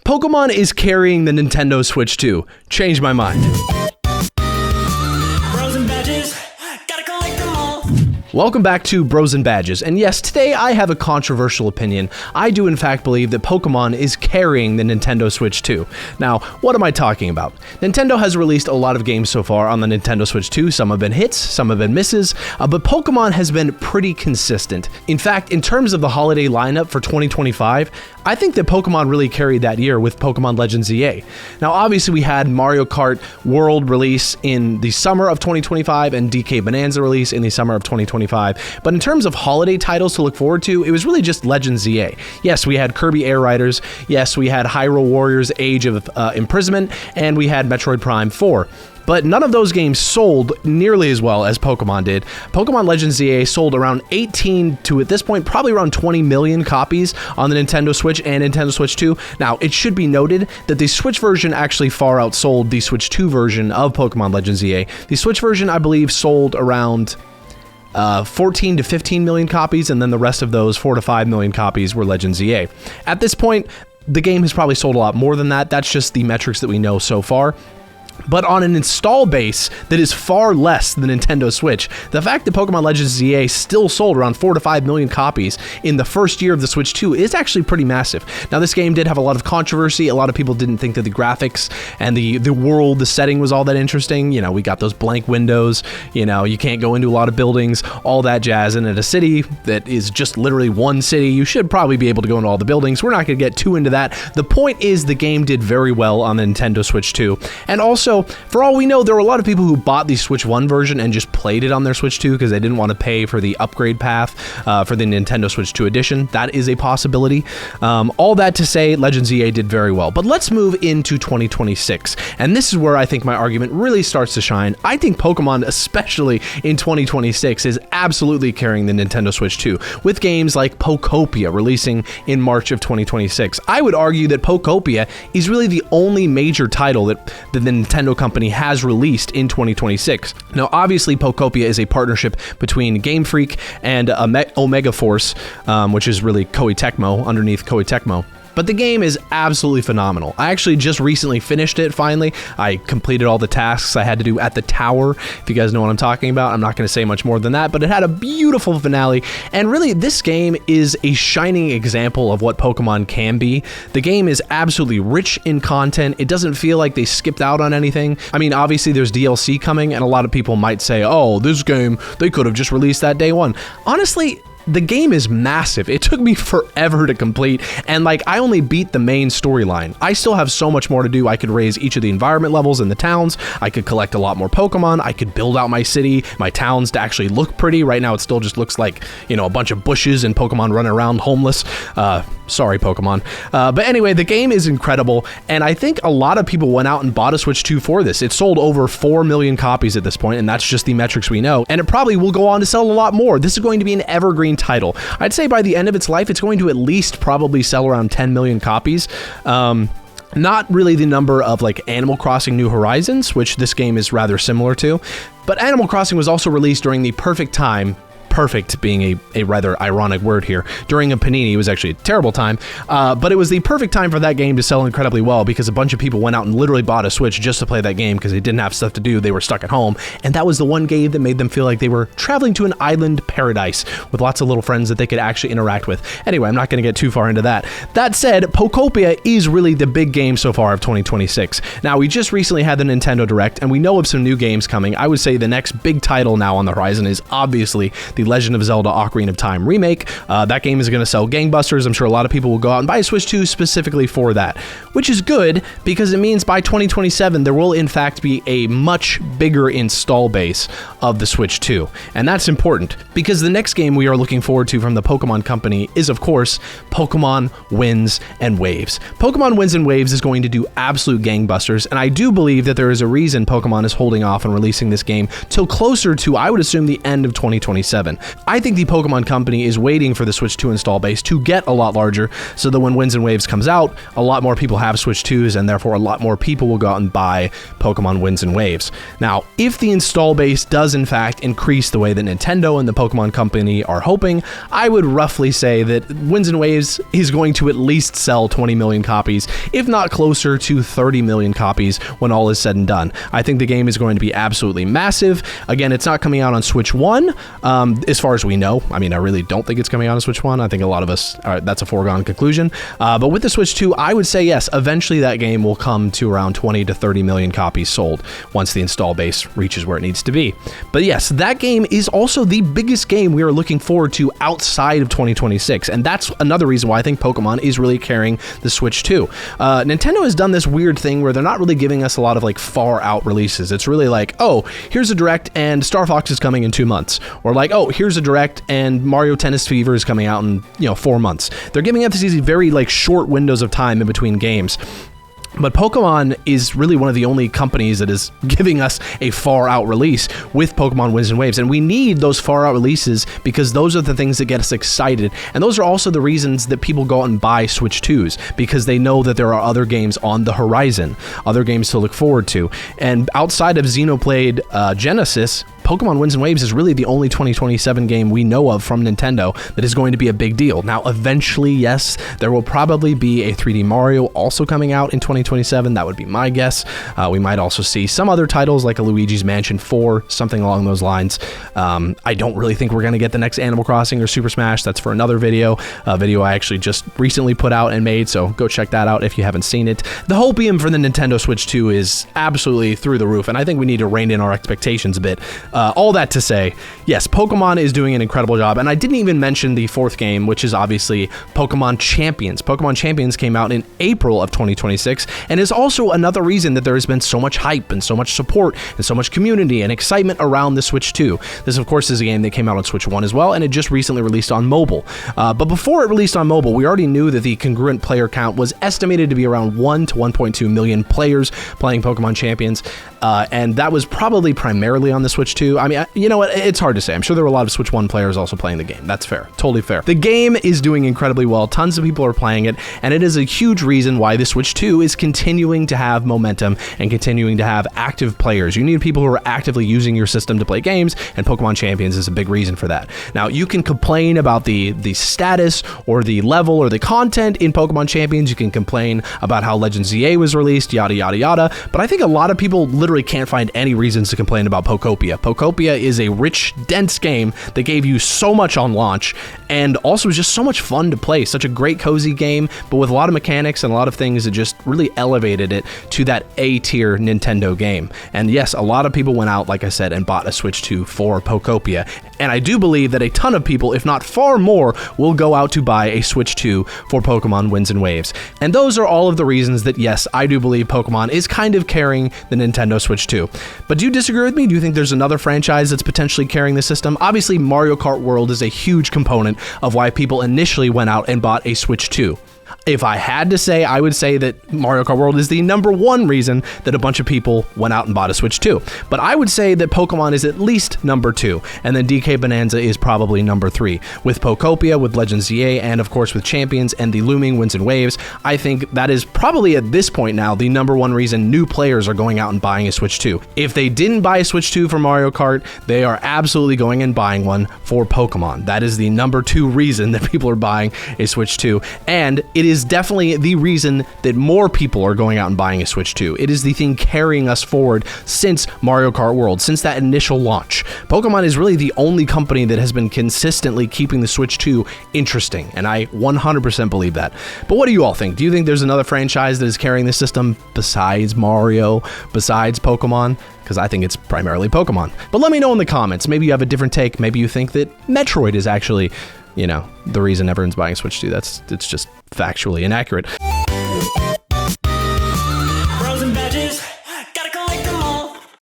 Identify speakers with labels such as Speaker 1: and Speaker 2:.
Speaker 1: Pokemon is carrying the Nintendo Switch 2. Changed my mind.
Speaker 2: Bros and badges, gotta collect them all.
Speaker 1: Welcome back to Bros and Badges, and yes, today I have a controversial opinion. I do in fact believe that Pokemon is carrying the Nintendo Switch 2. Now, what am I talking about? Nintendo has released a lot of games so far on the Nintendo Switch 2. Some have been hits, some have been misses, but Pokemon has been pretty consistent. In fact, in terms of the holiday lineup for 2025, I think that Pokemon really carried that year with Pokemon Legends EA. Now, obviously, we had Mario Kart World release in the summer of 2025 and DK Bonanza release in the summer of 2025. But in terms of holiday titles to look forward to, it was really just Legends EA. Yes, we had Kirby Air Riders. Yes, we had Hyrule Warriors Age of Imprisonment, and we had Metroid Prime 4. But none of those games sold nearly as well as Pokemon did. Pokemon Legends EA sold around 18 to, at this point, probably around 20 million copies on the Nintendo Switch and Nintendo Switch 2. Now, it should be noted that the Switch version actually far outsold the Switch 2 version of Pokemon Legends EA. The Switch version, I believe, sold around 14 to 15 million copies, and then the rest of those 4 to 5 million copies were Legends EA. At this point, the game has probably sold a lot more than that. That's just the metrics that we know so far. But on an install base that is far less than Nintendo Switch, the fact that Pokemon Legends EA still sold around 4 to 5 million copies in the first year of the Switch 2 is actually pretty massive. Now, this game did have a lot of controversy. A lot of people didn't think that the graphics and the world, the setting was all that interesting. You know, we got those blank windows, you know, you can't go into a lot of buildings, all that jazz. And in a city that is just literally one city, you should probably be able to go into all the buildings. We're not going to get too into that. The point is the game did very well on the Nintendo Switch 2. And also, for all we know, there were a lot of people who bought the Switch 1 version and just played it on their Switch 2 because they didn't want to pay for the upgrade path for the Nintendo Switch 2 edition. That is a possibility. All that to say, Legends EA did very well. But let's move into 2026. And this is where I think my argument really starts to shine. I think Pokemon, especially in 2026, is absolutely carrying the Nintendo Switch 2, with games like Pokopia releasing in March of 2026. I would argue that Pokopia is really the only major title that the Nintendo company has released in 2026. Now, obviously, Pokopia is a partnership between Game Freak and Omega Force, which is really Koei Tecmo, underneath Koei Tecmo. But the game is absolutely phenomenal. I actually just recently finished it, finally. I completed all the tasks I had to do at the tower. If you guys know what I'm talking about, I'm not going to say much more than that, but it had a beautiful finale. And really, this game is a shining example of what Pokemon can be. The game is absolutely rich in content. It doesn't feel like they skipped out on anything. I mean, obviously, there's DLC coming, and a lot of people might say, oh, this game, they could have just released that day one. Honestly, the game is massive. It took me forever to complete, and like, I only beat the main storyline. I still have so much more to do. I could raise each of the environment levels in the towns. I could collect a lot more Pokemon. I could build out my city, my towns to actually look pretty. Right now, it still just looks like, you know, a bunch of bushes and Pokemon running around homeless. Sorry, Pokemon. But anyway, the game is incredible, and I think a lot of people went out and bought a Switch 2 for this. It sold over 4 million copies at this point, and that's just the metrics we know, and it probably will go on to sell a lot more. This is going to be an evergreen title. I'd say by the end of its life, it's going to at least probably sell around 10 million copies. Not really the number of like Animal Crossing New Horizons, which this game is rather similar to, but Animal Crossing was also released during the perfect time. Perfect being a rather ironic word here. During a Panini, it was actually a terrible time, but it was the perfect time for that game to sell incredibly well because a bunch of people went out and literally bought a Switch just to play that game because they didn't have stuff to do. They were stuck at home, and that was the one game that made them feel like they were traveling to an island paradise with lots of little friends that they could actually interact with. Anyway, I'm not going to get too far into that. That said, Pokopia is really the big game so far of 2026. Now, we just recently had the Nintendo Direct, and we know of some new games coming. I would say the next big title now on the horizon is obviously the Legend of Zelda Ocarina of Time remake. That game is going to sell gangbusters. I'm sure a lot of people will go out and buy a Switch 2 specifically for that, which is good because it means by 2027 there will in fact be a much bigger install base of the Switch 2, and that's important because the next game we are looking forward to from the Pokemon company is, of course, Pokemon Winds and Waves. Pokemon Winds and Waves is going to do absolute gangbusters, and I do believe that there is a reason Pokemon is holding off on releasing this game till closer to, I would assume, the end of 2027. Horizon. I think the Pokemon Company is waiting for the Switch 2 install base to get a lot larger so that when Winds and Waves comes out, a lot more people have Switch 2s and therefore a lot more people will go out and buy Pokemon Winds and Waves. Now, if the install base does in fact increase the way that Nintendo and the Pokemon Company are hoping, I would roughly say that Winds and Waves is going to at least sell 20 million copies, if not closer to 30 million copies when all is said and done. I think the game is going to be absolutely massive. Again, it's not coming out on Switch 1, as far as we know. I mean, I really don't think it's coming out on Switch 1. I think a lot of us, that's a foregone conclusion. But with the Switch 2, I would say yes, eventually that game will come to around 20 to 30 million copies sold once the install base reaches where it needs to be. But yes, that game is also the biggest game we are looking forward to outside of 2026, and that's another reason why I think Pokemon is really carrying the Switch 2. Nintendo has done this weird thing where they're not really giving us a lot of like far out releases. It's really like, oh, here's a Direct and Star Fox is coming in 2 months, or like, oh, here's a Direct and Mario Tennis Fever is coming out in 4 months. They're giving us these very like short windows of time in between games. But Pokemon is really one of the only companies that is giving us a far-out release with Pokemon Winds and Waves, and we need those far-out releases because those are the things that get us excited, and those are also the reasons that people go out and buy Switch 2s, because they know that there are other games on the horizon, other games to look forward to. And outside of Xenoblade Genesis, Pokemon Winds and Waves is really the only 2027 game we know of from Nintendo that is going to be a big deal. Now, eventually, yes, there will probably be a 3D Mario also coming out in 2027. That would be my guess. We might also see some other titles like a Luigi's Mansion 4, something along those lines. I don't really think we're going to get the next Animal Crossing or Super Smash. That's for another video, a video I actually just recently put out and made, so go check that out if you haven't seen it. The hopium for the Nintendo Switch 2 is absolutely through the roof, and I think we need to rein in our expectations a bit. All that to say, yes, Pokemon is doing an incredible job, and I didn't even mention the fourth game, which is obviously Pokemon Champions. Pokemon Champions came out in April of 2026, and is also another reason that there has been so much hype and so much support and so much community and excitement around the Switch 2. This, of course, is a game that came out on Switch 1 as well, and it just recently released on mobile. But before it released on mobile, we already knew that the congruent player count was estimated to be around 1 to 1.2 million players playing Pokemon Champions, and that was probably primarily on the Switch 2. I mean, you know what? It's hard to say. I'm sure there were a lot of Switch 1 players also playing the game. That's fair. Totally fair. The game is doing incredibly well. Tons of people are playing it, and it is a huge reason why the Switch 2 is continuing to have momentum and continuing to have active players. You need people who are actively using your system to play games, and Pokemon Champions is a big reason for that. Now, you can complain about the status or the level or the content in Pokemon Champions. You can complain about how Legends ZA was released, yada, yada, yada, but I think a lot of people literally can't find any reasons to complain about Pokopia. Pokopia is a rich, dense game that gave you so much on launch, and also was just so much fun to play. Such a great, cozy game, but with a lot of mechanics and a lot of things that just really elevated it to that A-tier Nintendo game. And yes, a lot of people went out, like I said, and bought a Switch 2 for Pokopia. And I do believe that a ton of people, if not far more, will go out to buy a Switch 2 for Pokemon Winds and Waves. And those are all of the reasons that, yes, I do believe Pokemon is kind of carrying the Nintendo Switch 2. But do you disagree with me? Do you think there's another franchise that's potentially carrying the system? Obviously, Mario Kart World is a huge component of why people initially went out and bought a Switch 2. If I had to say, I would say that Mario Kart World is the number one reason that a bunch of people went out and bought a Switch 2. But I would say that Pokemon is at least number 2, and then DK Bonanza is probably number 3. With Pokopia, with Legends ZA, and of course with Champions and the looming Winds and Waves, I think that is probably at this point now the number one reason new players are going out and buying a Switch 2. If they didn't buy a Switch 2 for Mario Kart, they are absolutely going and buying one for Pokemon. That is the number 2 reason that people are buying a Switch 2, and it is definitely the reason that more people are going out and buying a Switch 2. It is the thing carrying us forward since Mario Kart World, since that initial launch. Pokemon is really the only company that has been consistently keeping the Switch 2 interesting, and I 100% believe that. But what do you all think? Do you think there's another franchise that is carrying the system besides Mario, besides Pokemon? Because I think it's primarily Pokemon. But let me know in the comments. Maybe you have a different take. Maybe you think that Metroid is actually, the reason everyone's buying Switch 2. It's just factually inaccurate.